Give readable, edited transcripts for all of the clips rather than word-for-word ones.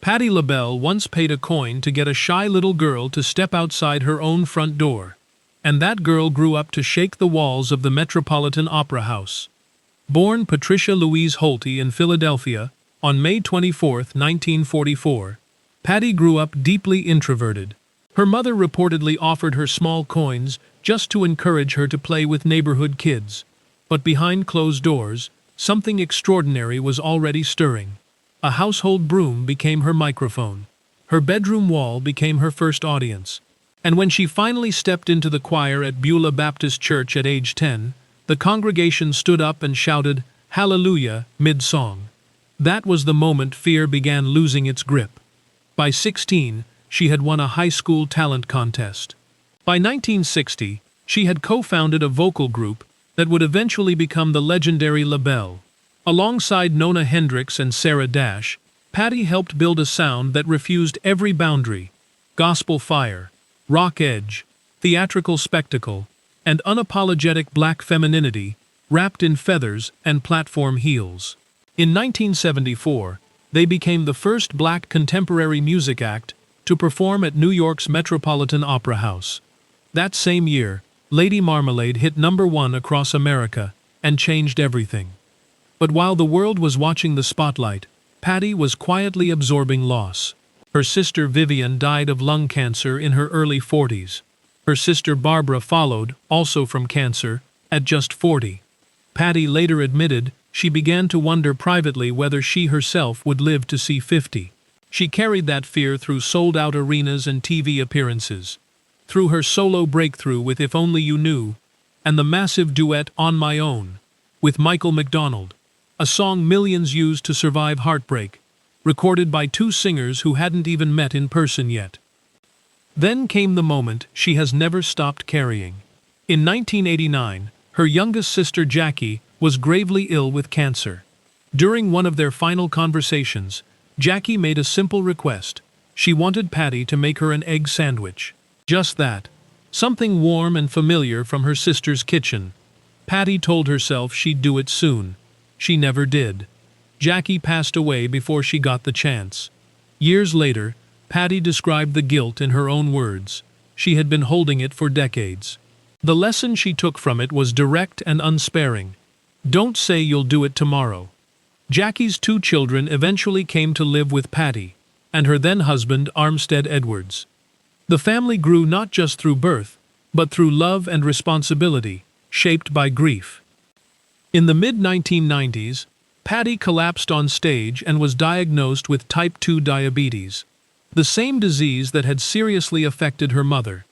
Patti LaBelle once paid a coin to get a shy little girl to step outside her own front door, and that girl grew up to shake the walls of the Metropolitan Opera House. Born Patricia Louise Holty in Philadelphia on May 24, 1944, Patti grew up deeply introverted. Her mother reportedly offered her small coins just to encourage her to play with neighborhood kids. But behind closed doors, something extraordinary was already stirring. A household broom became her microphone. Her bedroom wall became her first audience. And when she finally stepped into the choir at Beulah Baptist Church at age 10, the congregation stood up and shouted, "Hallelujah," mid-song. That was the moment fear began losing its grip. By 16, she had won a high school talent contest. By 1960, she had co-founded a vocal group that would eventually become the legendary LaBelle. Alongside Nona Hendryx and Sarah Dash, Patti helped build a sound that refused every boundary: gospel fire, rock edge, theatrical spectacle, and unapologetic black femininity wrapped in feathers and platform heels. In 1974, they became the first black contemporary music act to perform at New York's Metropolitan Opera House. That same year, Lady Marmalade hit #1 across America and changed everything. But while the world was watching the spotlight, Patti was quietly absorbing loss. Her sister Vivian died of lung cancer in her early 40s. Her sister Barbara followed, also from cancer, at just 40. Patti later admitted she began to wonder privately whether she herself would live to see 50. She carried that fear through sold-out arenas and TV appearances, through her solo breakthrough with If Only You Knew, and the massive duet On My Own with Michael McDonald, a song millions used to survive heartbreak, recorded by two singers who hadn't even met in person yet. Then came the moment she has never stopped carrying. In 1989, her youngest sister Jackie was gravely ill with cancer. During one of their final conversations, Jackie made a simple request. She wanted Patti to make her an egg sandwich. Just that. Something warm and familiar from her sister's kitchen. Patti told herself she'd do it soon. She never did. Jackie passed away before she got the chance. Years later, Patti described the guilt in her own words. She had been holding it for decades. The lesson she took from it was direct and unsparing. Don't say you'll do it tomorrow. Jackie's 2 children eventually came to live with Patti and her then-husband Armstead Edwards. The family grew not just through birth, but through love and responsibility, shaped by grief. In the mid-1990s, Patti collapsed on stage and was diagnosed with type 2 diabetes, the same disease that had seriously affected her mother.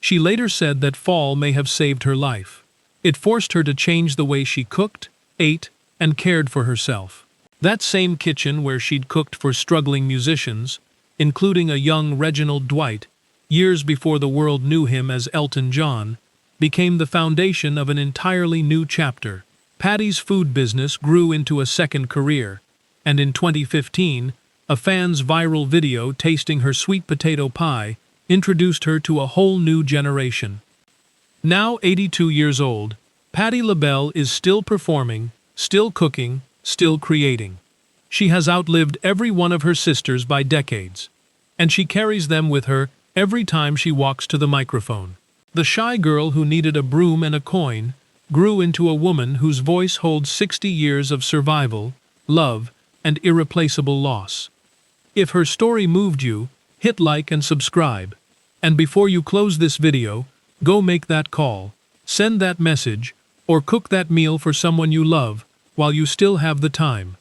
She later said that fall may have saved her life. It forced her to change the way she cooked, ate, and cared for herself. That same kitchen where she'd cooked for struggling musicians, including a young Reginald Dwight, years before the world knew him as Elton John, became the foundation of an entirely new chapter. Patti's food business grew into a second career, and in 2015, a fan's viral video tasting her sweet potato pie introduced her to a whole new generation. Now 82 years old, Patti LaBelle is still performing, still cooking, still creating. She has outlived every one of her sisters by decades, and she carries them with her every time she walks to the microphone. The shy girl who needed a broom and a coin grew into a woman whose voice holds 60 years of survival, love, and irreplaceable loss. If her story moved you, hit like and subscribe. And before you close this video, go make that call, send that message, or cook that meal for someone you love while you still have the time.